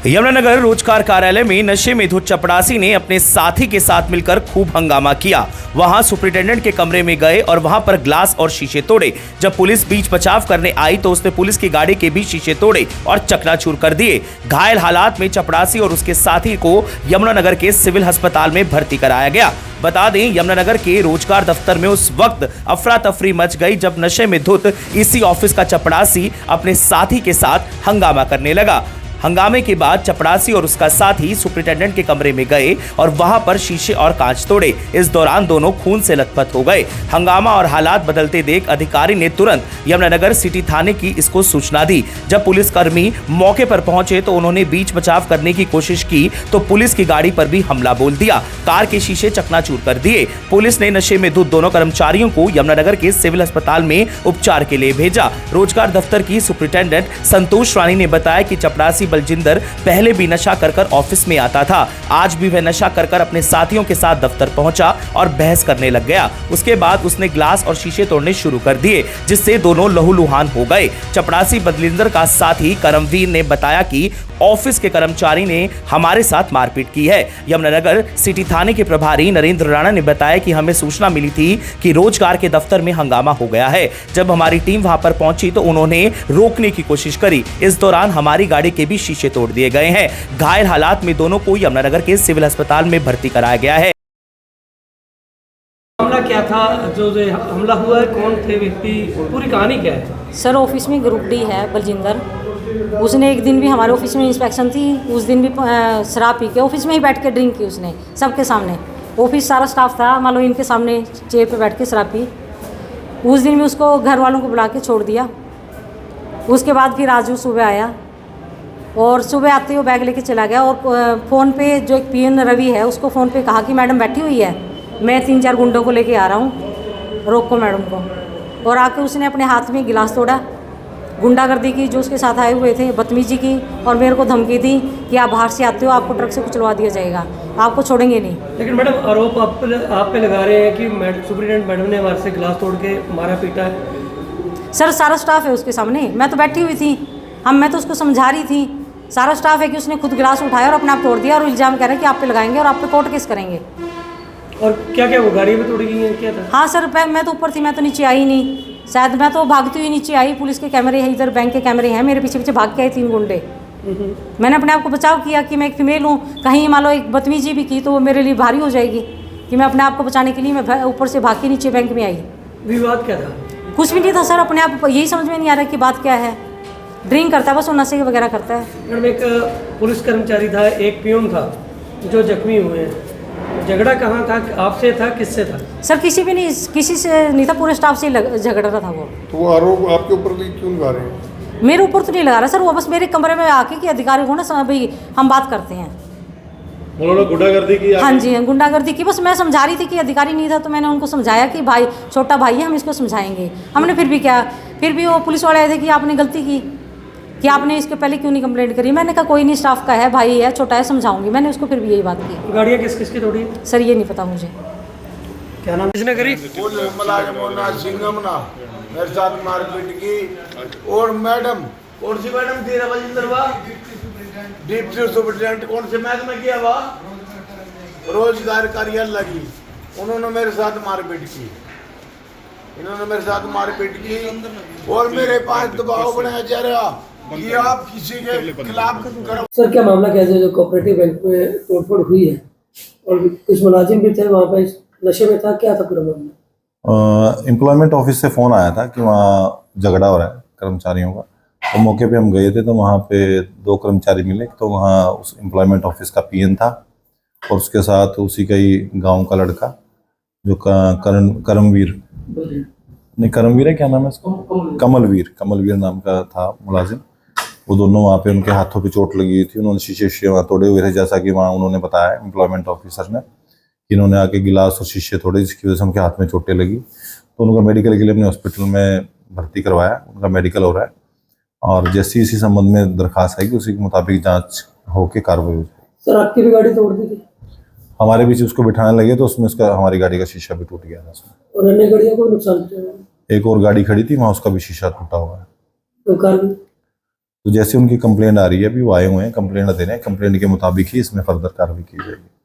यमुनानगर रोजगार कार्यालय में नशे में धुत चपरासी ने अपने साथी के साथ मिलकर खूब हंगामा किया। वहां सुपरिटेंडेंट के कमरे में गए और वहां पर ग्लास और शीशे तोड़े। जब पुलिस बीच बचाव करने आई तो उसने पुलिस की गाड़ी के भी शीशे तोड़े और चकनाचूर कर दिए। घायल हालात में चपरासी और उसके साथी को यमुनानगर के सिविल अस्पताल में भर्ती कराया गया। बता दें, यमुनानगर के रोजगार दफ्तर में उस वक्त अफरा तफरी मच गई जब नशे में धुत इसी ऑफिस का चपरासी अपने साथी के साथ हंगामा करने लगा। हंगामे के बाद चपरासी और उसका साथी सुपरिटेंडेंट के कमरे में गए और वहां पर शीशे और कांच तोड़े। इस दौरान दोनों खून से लथपथ हो गए। हंगामा और हालात बदलते देख अधिकारी ने तुरंत यमुनानगर सिटी थाने की इसको सूचना दी। जब पुलिसकर्मी मौके पर पहुंचे तो उन्होंने बीच बचाव करने की कोशिश की तो पुलिस की गाड़ी पर भी हमला बोल दिया। कार के शीशे चकनाचूर कर दिए। पुलिस ने नशे में धुत दोनों कर्मचारियों को यमुनानगर के सिविल अस्पताल में उपचार के लिए भेजा। रोजगार दफ्तर की सुपरिटेंडेंट संतोष रानी ने बताया कि चपरासी बलजिंदर पहले भी नशा कर ऑफिस में आता था। आज भी वह नशा कर अपने साथियों के साथ दफ्तर पहुंचा और बहस करने लग गया। उसके बाद उसने ग्लास और शीशे तोड़ने शुरू कर दिए, जिससे दोनों लहूलुहान हो गए। चपरासी बलजिंदर का साथी करमवीर ने बताया कि ऑफिस के कर्मचारी ने हमारे साथ मारपीट की है। यमुनानगर सिटी थाने के प्रभारी नरेंद्र राणा ने बताया कि हमें सूचना मिली थी कि रोजगार के दफ्तर में हंगामा हो गया है। जब हमारी टीम वहां पर पहुंची तो उन्होंने रोकने की कोशिश करी। इस दौरान हमारी गाड़ी के भी शीशे तोड़ दिए गए हैं। घायल हालात में दोनों को यमुनानगर के सिविल अस्पताल में भर्ती कराया गया है। मामला क्या था, जो हमला हुआ है, कौन थे व्यक्ति, पूरी कहानी क्या है? सर, ऑफिस में ग्रुप डी है बलजिंदर। उसने एक दिन भी हमारे ऑफिस में इंस्पेक्शन थी, उस दिन भी शराब पी के ऑफिस में ही बैठ के ड्रिंक की उसने, सबके सामने। ऑफिस सारा स्टाफ था, मान लो इनके सामने चेयर पे बैठ के शराब पी। उस दिन भी उसको घर वालों को बुला के छोड़ दिया। उसके बाद फिर राजू सुबह आया और सुबह आते ही वो बैग लेके चला गया और फ़ोन पे जो एक पीएन रवि है उसको फ़ोन पे कहा कि मैडम बैठी हुई है, मैं 3-4 गुंडों को लेके आ रहा हूँ, रोको मैडम को। और आके उसने अपने हाथ में गिलास तोड़ा, गुंडागर्दी की, जो उसके साथ आए हुए थे बदतमीजी की, और मेरे को धमकी दी कि आप बाहर से आते हो, आपको ट्रक से कुचलवा दिया जाएगा, आपको छोड़ेंगे नहीं। लेकिन मैडम, आरोप आप पे लगा रहे हैं कि सुपरिटेंडेंट मैडम ने हमारे से गिलास तोड़ के मारा पीटा है। सर, सारा स्टाफ है उसके सामने, मैं तो बैठी हुई थी, मैं तो उसको समझा रही थी। सारा स्टाफ है कि उसने खुद गिलास उठाया और अपने आप तोड़ दिया और इल्ज़ाम कह रहे हैं कि आप पे लगाएंगे और आप पे कोर्ट केस करेंगे। और क्या क्या वो गाड़ी में तोड़ी गई है, क्या था? हाँ सर, मैं तो ऊपर थी, मैं तो नीचे आई नहीं। शायद मैं तो भागती हुई नीचे आई। पुलिस के कैमरे हैं इधर, बैंक के कैमरे हैं, मेरे पीछे पीछे भाग के आए 3 गुंडे। मैंने अपने आप को बचाव किया कि मैं एक फीमेल हूँ, कहीं मान लो एक बदतमीजी भी की तो वो मेरे लिए भारी हो जाएगी, कि मैं अपने आप को बचाने के लिए मैं ऊपर से भाग के नीचे बैंक में आई। विवाद क्या था? कुछ भी नहीं था सर, अपने आप यही समझ में नहीं आ रहा कि बात क्या है। ड्रिंक करता है बस, वो नशे वगैरह करता है। मैडम, एक पुलिस कर्मचारी था, एक पियून था जो जख्मी हुए हैं। झगड़ा कहाँ था, आपसे था, किससे था? सर, किसी भी नहीं, किसी से नहीं था, पूरे स्टाफ से झगड़ रहा था वो। तो वो आरोप आपके ऊपर क्यों लगा रहे हैं? मेरे ऊपर तो नहीं लगा रहा सर, वो बस मेरे कमरे में आके कि अधिकारी को ना भाई हम बात करते हैं। उन्होंने गुंडागर्दी की? हाँ जी, गुंडागर्दी की। बस मैं समझा रही थी कि अधिकारी नहीं था तो मैंने उनको समझाया कि भाई छोटा भाई है, हम इसको समझाएंगे। हमने फिर भी क्या, फिर भी वो पुलिस वाले आए थे कि आपने गलती की, कि आपने इसके पहले क्यों नहीं कंप्लेंट करी। मैंने कहा कोई नहीं, स्टाफ का है, भाई है, छोटा है, समझाऊंगी। मैंने उसको फिर भी यही बात की। गाड़ियाँ किस किस की तोड़ी? सर, ये नहीं पता मुझे। क्या नाम किसने करी? मेरे साथ मारपीट की। और मैडम, कौन सी मैडम थी? बलजिंदर डिप्टी सुपरिटेंडेंट कौन से महकमे किया हुआ? रोजगार कार्यालय लगी। उन्होंने मेरे साथ मारपीट की, इन्होंने मेरे साथ मारपीट की और मेरे पास दबाव बनाया जा रहा कि आप किसी के खिलाफ करो। सर, क्या मामला क्या है जो कोऑपरेटिव बैंक में तोड़फोड़ हुई है और कुछ मुलाजिम भी थे वहाँ पे, नशे में था, क्या था पूरा मामला? एम्प्लॉयमेंट ऑफिस से फ़ोन आया था कि वहाँ झगड़ा हो रहा है कर्मचारियों का। तो मौके पे हम गए थे तो वहाँ पे 2 कर्मचारी मिले। तो वहाँ उस एम्प्लॉयमेंट ऑफिस का पीएन था और उसके साथ उसी का ही गांव का लड़का जो करमवीर नहीं, करमवीर है, क्या नाम है इसको, कमलवीर नाम का था मुलाजिम। वो दोनों वहाँ पे, उनके हाथों पे चोट लगी थी, उन्होंने शीशे वहाँ तोड़े हुए थे, जैसा कि वहाँ उन्होंने बताया एम्प्लॉयमेंट ऑफिसर ने कि इन्होंने आके गिलास और शीशे तोड़े, जिसकी वजह से उनके हाथ में चोटें लगी। तो उनका मेडिकल के लिए अपने हॉस्पिटल में भर्ती करवाया, उनका मेडिकल हो रहा है और जैसी इसी संबंध में दरखास्त आएगी उसी के मुताबिक जाँच होकर कार्रवाई हो जाएगी। सर, आपकी भी गाड़ी तोड़ दी थी? हमारे बीच उसको बिठाने लगे तो उसमें उसका, हमारी गाड़ी का शीशा भी टूट गया था उसमें। और अन्य गाड़ियों को नुकसान? एक और गाड़ी खड़ी थी, वहाँ उसका भी शीशा टूटा हुआ है। तो कार भी? तो जैसे उनकी कंप्लेंट आ रही है अभी वो आए हुए हैं, कंप्लेंट दे रहे हैं, कंप्लेंट के मुताबिक ही इसमें फर्दर कार्रवाई की जाएगी।